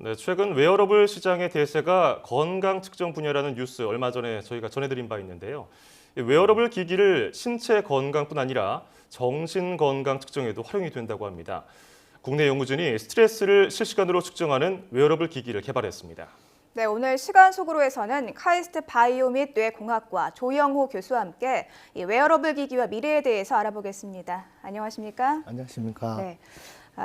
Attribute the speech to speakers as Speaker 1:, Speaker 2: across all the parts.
Speaker 1: 네, 최근 웨어러블 시장의 대세가 건강 측정 분야라는 뉴스 얼마 전에 저희가 전해드린 바 있는데요. 이 웨어러블 기기를 신체 건강뿐 아니라 정신 건강 측정에도 활용이 된다고 합니다. 국내 연구진이 스트레스를 실시간으로 측정하는 웨어러블 기기를 개발했습니다.
Speaker 2: 네, 오늘 시간 속으로에서는 카이스트 바이오 및 뇌공학과 조영호 교수와 함께 이 웨어러블 기기와 미래에 대해서 알아보겠습니다. 안녕하십니까?
Speaker 3: 안녕하십니까?
Speaker 2: 네.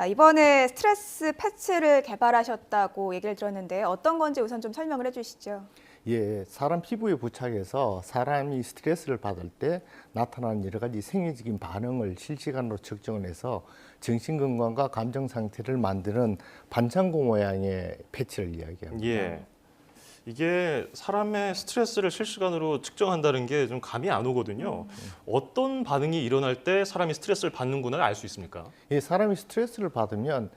Speaker 2: 이번에 스트레스 패치를 개발하셨다고 얘기를 들었는데 어떤 건지 우선 좀 설명을 해주시죠.
Speaker 3: 예, 사람 피부에 부착해서 사람이 스트레스를 받을 때 나타나는 여러 가지 생리적인 반응을 실시간으로 측정을 해서 정신 건강과 감정 상태를 만드는 반창고 모양의 패치를 이야기합니다.
Speaker 1: 예. 이게 사람의 스트레스를 실시간으로 측정한다는 게 좀 감이 안 오거든요. 어떤 반응이 일어날 때 사람이 스트레스를 받는구나 알 수 있습니까?
Speaker 3: 예, 사람이 스트레스를 받으면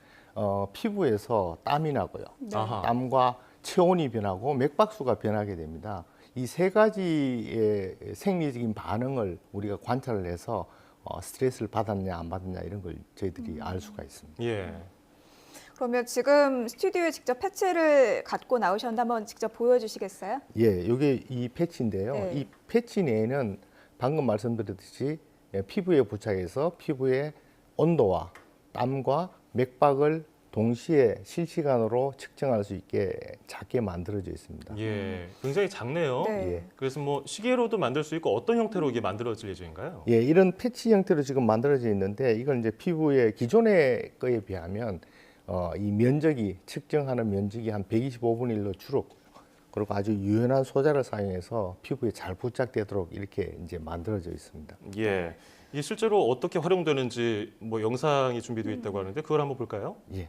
Speaker 3: 피부에서 땀이 나고요.
Speaker 2: 네.
Speaker 1: 아하.
Speaker 3: 땀과 체온이 변하고 맥박수가 변하게 됩니다. 이 세 가지의 생리적인 반응을 우리가 관찰을 해서 스트레스를 받았냐 안 받았냐 이런 걸 저희들이 알 수가 있습니다.
Speaker 1: 예.
Speaker 2: 그러면 지금 스튜디오에 직접 패치를 갖고 나오셨는데 한번 직접 보여주시겠어요?
Speaker 3: 예, 이게 이 패치인데요.
Speaker 2: 네.
Speaker 3: 이 패치 내에는 방금 말씀드렸듯이 피부에 부착해서 피부의 온도와 땀과 맥박을 동시에 실시간으로 측정할 수 있게 작게 만들어져 있습니다.
Speaker 1: 예. 굉장히 작네요.
Speaker 2: 네.
Speaker 3: 예.
Speaker 1: 그래서 뭐 시계로도 만들 수 있고 어떤 형태로 이게 만들어질 예정인가요?
Speaker 3: 예, 이런 패치 형태로 지금 만들어져 있는데 이건 이제 피부의 기존의 거에 비하면 이 면적이 측정하는 면적이 한 125분의 1로 줄었고요. 그리고 아주 유연한 소재를 사용해서 피부에 잘 부착되도록 이렇게 이제 만들어져 있습니다.
Speaker 1: 예. 이게 실제로 어떻게 활용되는지 뭐 영상이 준비되어 있다고 하는데 그걸 한번 볼까요?
Speaker 3: 예.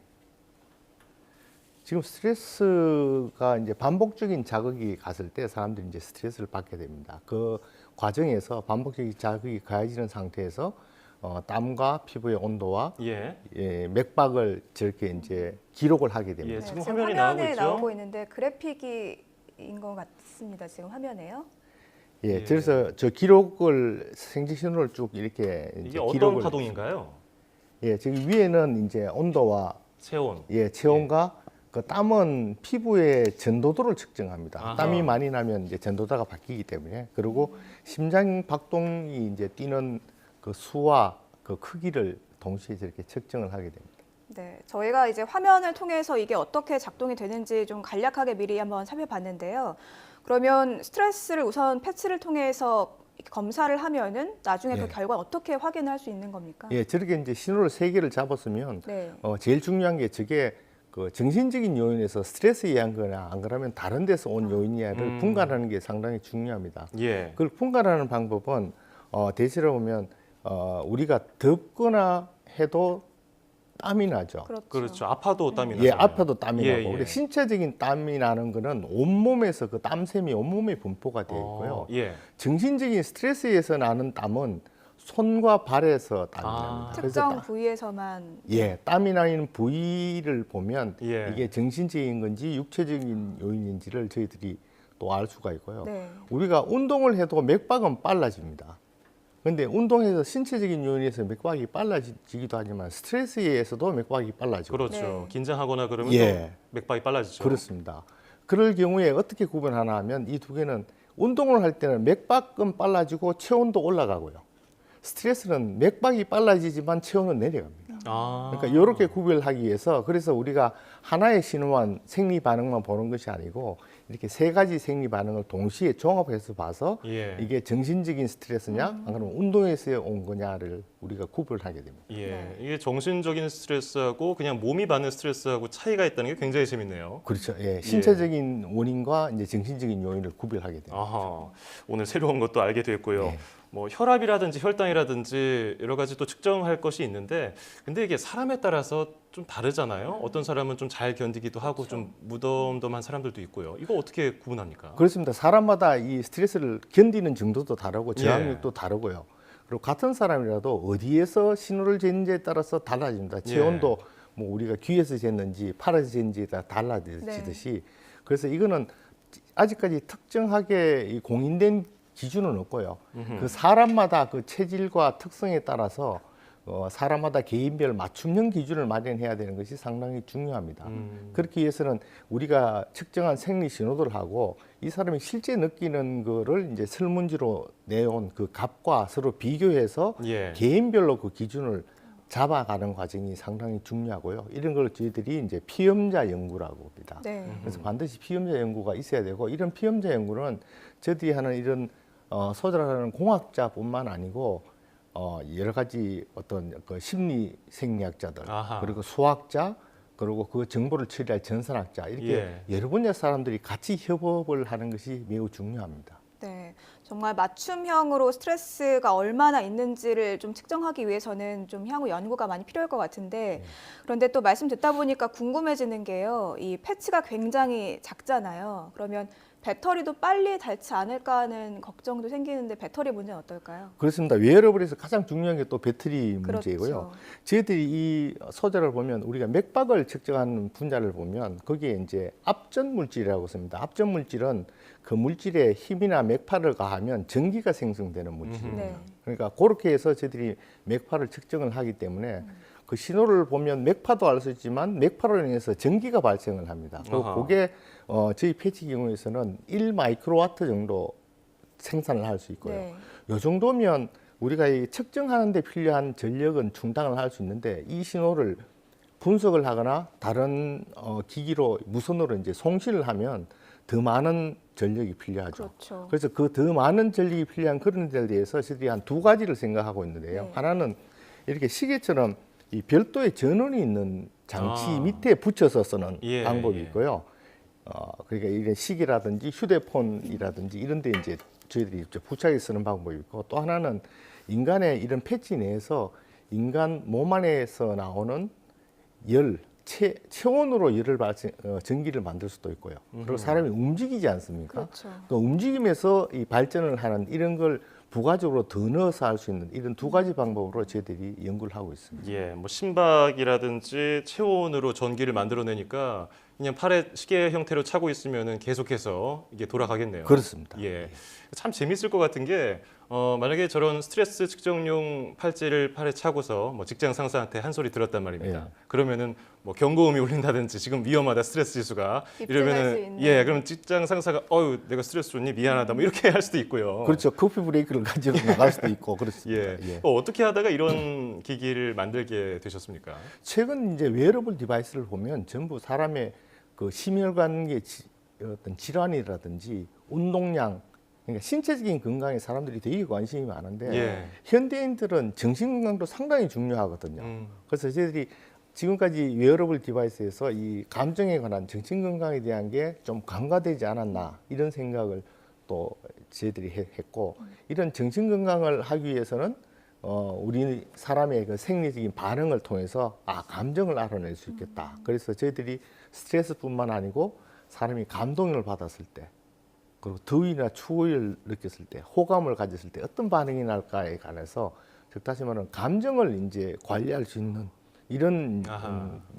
Speaker 3: 지금 스트레스가 이제 반복적인 자극이 갔을 때 사람들이 이제 스트레스를 받게 됩니다. 그 과정에서 반복적인 자극이 가해지는 상태에서 땀과 피부의 온도와
Speaker 1: 예.
Speaker 3: 맥박을 저렇게 이제 기록을 하게 됩니다.
Speaker 1: 예,
Speaker 2: 네,
Speaker 1: 지금
Speaker 2: 지금
Speaker 1: 화면에
Speaker 2: 화면에
Speaker 1: 나오고
Speaker 2: 나오고
Speaker 1: 있죠?
Speaker 2: 있는데 그래픽인 것 같습니다. 지금 화면에요.
Speaker 3: 예,
Speaker 1: 예.
Speaker 3: 그래서 저 기록을 생체 신호를 쭉 이렇게
Speaker 1: 이게
Speaker 3: 이제
Speaker 1: 어떤
Speaker 3: 기록을
Speaker 1: 파동인가요?
Speaker 3: 예, 지금 위에는 이제 온도와
Speaker 1: 체온.
Speaker 3: 체온과 그 땀은 피부의 전도도를 측정합니다.
Speaker 1: 아하.
Speaker 3: 땀이 많이 나면 이제 전도도가 바뀌기 때문에 그리고 심장 박동이 이제 뛰는 그 수와 그 크기를 동시에 저렇게 측정을 하게 됩니다.
Speaker 2: 네, 저희가 이제 화면을 통해서 이게 어떻게 작동이 되는지 좀 간략하게 미리 한번 살펴봤는데요. 그러면 스트레스를 우선 패치를 통해서 검사를 하면은 나중에 그
Speaker 3: 예.
Speaker 2: 결과 어떻게 확인할 수 있는 겁니까?
Speaker 3: 예, 저렇게 이제 신호를 세 개를 잡았으면
Speaker 2: 네.
Speaker 3: 제일 중요한 게 저게 그 정신적인 요인에서 스트레스에 의한 거나 안 그러면 다른 데서 온 요인이냐를 분간하는 게 상당히 중요합니다.
Speaker 1: 예.
Speaker 3: 그걸 분간하는 방법은 대체로 보면 우리가 덥거나 해도 땀이 나죠.
Speaker 1: 그렇죠. 아파도 땀이
Speaker 3: 예,
Speaker 1: 나잖아요.
Speaker 3: 아파도 땀이
Speaker 1: 예,
Speaker 3: 나고.
Speaker 1: 예.
Speaker 3: 근데 신체적인 땀이 나는 거는 온몸에서 그 땀샘이 온몸에 분포가 되어 있고요.
Speaker 1: 예.
Speaker 3: 정신적인 스트레스에서 나는 땀은 손과 발에서 땀이
Speaker 1: 아.
Speaker 3: 납니다.
Speaker 2: 특정 부위에서만
Speaker 3: 땀이 나는 부위를 보면
Speaker 1: 예.
Speaker 3: 이게 정신적인 건지 육체적인 요인인지를 저희들이 또 알 수가 있고요.
Speaker 2: 네.
Speaker 3: 우리가 운동을 해도 맥박은 빨라집니다. 그런데 운동해서 신체적인 요인에서 맥박이 빨라지기도 하지만 스트레스에 의해서도 맥박이 빨라지고
Speaker 1: 그렇죠.
Speaker 2: 네.
Speaker 1: 긴장하거나 그러면
Speaker 3: 예.
Speaker 1: 또 맥박이 빨라지죠.
Speaker 3: 그렇습니다. 그럴 경우에 어떻게 구분하나 하면 이 두 개는 운동을 할 때는 맥박은 빨라지고 체온도 올라가고요. 스트레스는 맥박이 빨라지지만 체온은 내려갑니다.
Speaker 1: 아.
Speaker 3: 그러니까 이렇게 구별하기 위해서 그래서 우리가 하나의 신호만 생리 반응만 보는 것이 아니고 이렇게 세 가지 생리 반응을 동시에 종합해서 봐서
Speaker 1: 예.
Speaker 3: 이게 정신적인 스트레스냐 안 그러면 운동에서 온 거냐를 우리가 구별하게 됩니다.
Speaker 1: 예.
Speaker 2: 네.
Speaker 1: 이게 정신적인 스트레스하고 그냥 몸이 받는 스트레스하고 차이가 있다는 게 굉장히 재밌네요.
Speaker 3: 그렇죠. 예, 신체적인 원인과 이제 정신적인 요인을 구별하게 됩니다.
Speaker 1: 아하. 오늘 새로운 것도 알게 됐고요.
Speaker 3: 네.
Speaker 1: 뭐 혈압이라든지 혈당이라든지 여러 가지 또 측정할 것이 있는데 근데 이게 사람에 따라서 좀 다르잖아요. 어떤 사람은 좀 잘 견디기도 하고 좀 무덤덤한 사람들도 있고요. 이거 어떻게 구분합니까?
Speaker 3: 그렇습니다. 사람마다 이 스트레스를 견디는 정도도 다르고 저항력도 다르고요. 그리고 같은 사람이라도 어디에서 신호를 쟀는지에 따라서 달라집니다. 체온도 뭐 우리가 귀에서 쟀는지 팔에서 쟀는지에 따라 달라지듯이 그래서 이거는 아직까지 특정하게 이 공인된 기준은 없고요. 그 사람마다 그 체질과 특성에 따라서 사람마다 개인별 맞춤형 기준을 마련해야 되는 것이 상당히 중요합니다. 그렇기 위해서는 우리가 측정한 생리 신호들을 하고 이 사람이 실제 느끼는 거를 이제 설문지로 내온 그 값과 서로 비교해서
Speaker 1: 예.
Speaker 3: 개인별로 그 기준을 잡아가는 과정이 상당히 중요하고요. 이런 걸 저희들이 이제 피험자 연구라고 합니다.
Speaker 2: 네.
Speaker 3: 그래서 반드시 피험자 연구가 있어야 되고 이런 피험자 연구는 저희들이 하는 이런 소절하는 공학자뿐만 아니고 여러 가지 어떤 그 심리 생리학자들
Speaker 1: 아하.
Speaker 3: 그리고 수학자 그리고 그 정보를 처리할 전산학자 이렇게
Speaker 1: 예.
Speaker 3: 여러 분야 사람들이 같이 협업을 하는 것이 매우 중요합니다.
Speaker 2: 네, 정말 맞춤형으로 스트레스가 얼마나 있는지를 좀 측정하기 위해서는 좀 향후 연구가 많이 필요할 것 같은데 그런데 또 말씀 듣다 보니까 궁금해지는 게요. 이 패치가 굉장히 작잖아요. 그러면 배터리도 빨리 닳지 않을까 하는 걱정도 생기는데 배터리 문제는 어떨까요?
Speaker 3: 그렇습니다. 웨어러블에서 가장 중요한 게 또 배터리 문제이고요.
Speaker 2: 그렇죠.
Speaker 3: 저희들이 이 소재를 보면 우리가 맥박을 측정하는 분자를 보면 거기에 이제 압전 물질이라고 씁니다. 압전 물질은 그 물질에 힘이나 맥파를 가하면 전기가 생성되는 물질입니다.
Speaker 2: 네.
Speaker 3: 그러니까 그렇게 해서 저희들이 맥파를 측정을 하기 때문에 그 신호를 보면 맥파도 알 수 있지만 맥파로 인해서 전기가 발생을 합니다.
Speaker 1: 아하.
Speaker 3: 그게 저희 패치 경우에서는 1 마이크로와트 정도 생산을 할 수 있고요.
Speaker 2: 네.
Speaker 3: 이 정도면 우리가 이 측정하는 데 필요한 전력은 충당을 할 수 있는데 이 신호를 분석을 하거나 다른 기기로 무선으로 이제 송신을 하면 더 많은 전력이 필요하죠.
Speaker 2: 그렇죠.
Speaker 3: 그래서 그 더 많은 전력이 필요한 그런 데에 대해서 저희들이 한 두 가지를 생각하고 있는데요.
Speaker 2: 네.
Speaker 3: 하나는 이렇게 시계처럼 이 별도의 전원이 있는 장치
Speaker 1: 아.
Speaker 3: 밑에 붙여서 쓰는
Speaker 1: 예,
Speaker 3: 방법이
Speaker 1: 예.
Speaker 3: 있고요. 그러니까 이런 시계라든지 휴대폰이라든지 이런 데 이제 저희들이 이제 부착해 쓰는 방법이 있고 또 하나는 인간의 이런 패치 내에서 인간 몸 안에서 나오는 체온으로 열을 전기를 만들 수도 있고요. 그리고 사람이 움직이지 않습니까?
Speaker 2: 그렇죠.
Speaker 3: 그 움직임에서 이 발전을 하는 이런 걸 부가적으로 더 넣어서 할 수 있는 이런 두 가지 방법으로 저희들이 연구를 하고 있습니다.
Speaker 1: 예, 뭐 심박이라든지 체온으로 전기를 만들어내니까 그냥 팔에 시계 형태로 차고 있으면은 계속해서 이게 돌아가겠네요.
Speaker 3: 그렇습니다.
Speaker 1: 예, 참 재밌을 것 같은 게 만약에 저런 스트레스 측정용 팔찌를 팔에 차고서 뭐 직장 상사한테 한 소리 들었단 말입니다.
Speaker 3: 예.
Speaker 1: 그러면은 뭐 경고음이 울린다든지 지금 위험하다 스트레스 지수가
Speaker 2: 입증할 수
Speaker 1: 이러면은
Speaker 2: 있는.
Speaker 1: 예, 그럼 직장 상사가 내가 스트레스 줬니 미안하다 뭐 이렇게 할 수도 있고요.
Speaker 3: 그렇죠. 커피 브레이크를 가지고 나갈 수도 있고 그렇습니다.
Speaker 1: 예.
Speaker 3: 예.
Speaker 1: 어떻게 하다가 이런 기기를 만들게 되셨습니까?
Speaker 3: 최근 이제 웨어러블 디바이스를 보면 전부 사람의 그 심혈관계 어떤 질환이라든지 운동량, 그러니까 신체적인 건강에 사람들이 되게 관심이 많은데
Speaker 1: 예.
Speaker 3: 현대인들은 정신 건강도 상당히 중요하거든요. 그래서 저희들이 지금까지 웨어러블 디바이스에서 이 감정에 관한 정신 건강에 대한 게 좀 간과되지 않았나 이런 생각을 또 저희들이 했고 이런 정신 건강을 하기 위해서는 우리 사람의 그 생리적인 반응을 통해서 감정을 알아낼 수 있겠다. 그래서 저희들이 스트레스뿐만 아니고 사람이 감동을 받았을 때 그리고 더위나 추위를 느꼈을 때 호감을 가졌을 때 어떤 반응이 날까에 관해서 즉 다시 말하면 감정을 이제 관리할 수 있는 이런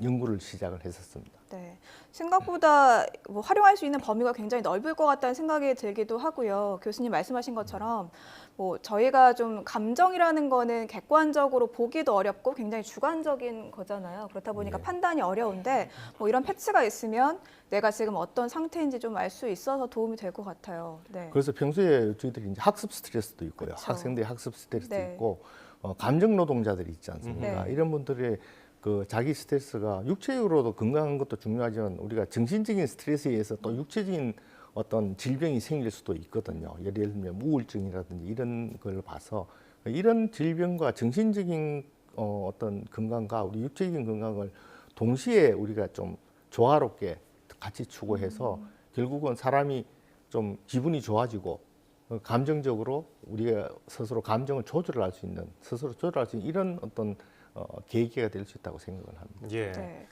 Speaker 3: 연구를 시작을 했었습니다.
Speaker 2: 네, 생각보다 뭐 활용할 수 있는 범위가 굉장히 넓을 것 같다는 생각이 들기도 하고요. 교수님 말씀하신 것처럼 뭐 저희가 좀 감정이라는 거는 객관적으로 보기도 어렵고 굉장히 주관적인 거잖아요. 그렇다 보니까
Speaker 3: 네.
Speaker 2: 판단이 어려운데 뭐 이런 패치가 있으면 내가 지금 어떤 상태인지 좀 알 수 있어서 도움이 될 것 같아요. 네.
Speaker 3: 그래서 평소에 저희들이 이제 학습 스트레스도 있고요.
Speaker 2: 그렇죠.
Speaker 3: 학생들의 학습 스트레스도
Speaker 2: 네.
Speaker 3: 있고 감정 노동자들이 있지 않습니까?
Speaker 2: 네.
Speaker 3: 이런 분들의 그 자기 스트레스가 육체적으로도 건강한 것도 중요하지만 우리가 정신적인 스트레스에 의해서 또 육체적인 어떤 질병이 생길 수도 있거든요. 예를 들면 우울증이라든지 이런 걸 봐서 이런 질병과 정신적인 어떤 건강과 우리 육체적인 건강을 동시에 우리가 좀 조화롭게 같이 추구해서 결국은 사람이 좀 기분이 좋아지고 감정적으로 우리가 스스로 감정을 조절할 수 있는 스스로 조절할 수 있는 이런 어떤 계기가 될 수 있다고 생각을 합니다.
Speaker 1: 예.
Speaker 2: 네.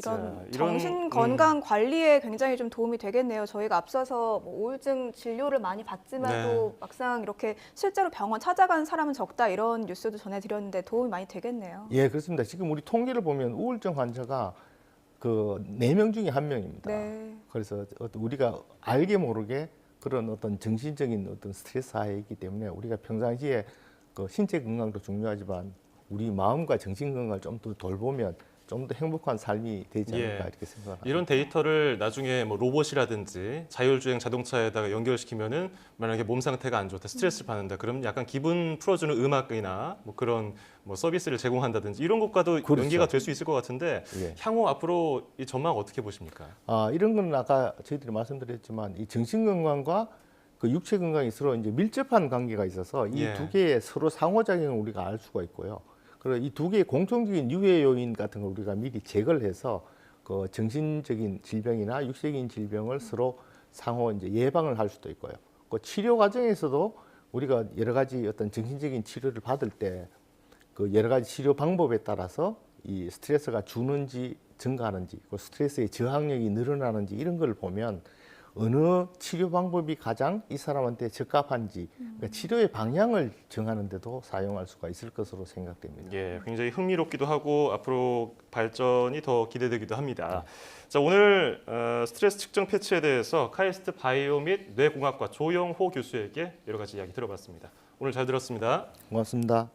Speaker 1: 자,
Speaker 2: 이런
Speaker 1: 이런,
Speaker 2: 정신 건강 관리에 굉장히 좀 도움이 되겠네요. 저희가 앞서서 뭐 우울증 진료를 많이 받지만도
Speaker 1: 네.
Speaker 2: 막상 이렇게 실제로 병원 찾아가는 사람은 적다 이런 뉴스도 전해드렸는데 도움이 많이 되겠네요.
Speaker 3: 예, 그렇습니다. 지금 우리 통계를 보면 우울증 환자가 그 4명 중에 1명입니다.
Speaker 2: 네.
Speaker 3: 그래서 우리가 알게 모르게 그런 어떤 정신적인 어떤 스트레스 하에 있기 때문에 우리가 평상시에 그 신체 건강도 중요하지만 우리 마음과 정신 건강을 좀 더 돌보면 좀 더 행복한 삶이 되지 않을까
Speaker 1: 예.
Speaker 3: 이렇게 생각합니다.
Speaker 1: 이런 데이터를 나중에 뭐 로봇이라든지 자율주행 자동차에다가 연결시키면은 만약에 몸 상태가 안 좋다, 스트레스를 받는다, 그럼 약간 기분 풀어주는 음악이나 뭐 그런 뭐 서비스를 제공한다든지 이런 것과도
Speaker 3: 그렇죠.
Speaker 1: 연계가 될 수 있을 것 같은데
Speaker 3: 예.
Speaker 1: 향후 앞으로 이 전망 어떻게 보십니까?
Speaker 3: 이런 건 아까 저희들이 말씀드렸지만 이 정신 건강과 그 육체 건강이 서로 이제 밀접한 관계가 있어서 이
Speaker 1: 예.
Speaker 3: 두 개의 서로 상호작용을 우리가 알 수가 있고요. 그리고 이 두 개의 공통적인 유해 요인 같은 걸 우리가 미리 제거를 해서 그 정신적인 질병이나 육체적인 질병을 서로 상호 이제 예방을 할 수도 있고요. 그 치료 과정에서도 우리가 여러 가지 어떤 정신적인 치료를 받을 때 그 여러 가지 치료 방법에 따라서 이 스트레스가 주는지 증가하는지, 그 스트레스의 저항력이 늘어나는지 이런 걸 보면 어느 치료 방법이 가장 이 사람한테 적합한지, 그러니까 치료의 방향을 정하는 데도 사용할 수가 있을 것으로 생각됩니다.
Speaker 1: 예, 굉장히 흥미롭기도 하고 앞으로 발전이 더 기대되기도 합니다. 자, 오늘 스트레스 측정 패치에 대해서 카이스트 바이오 및 뇌공학과 조영호 교수에게 여러 가지 이야기 들어봤습니다. 오늘 잘 들었습니다.
Speaker 3: 고맙습니다.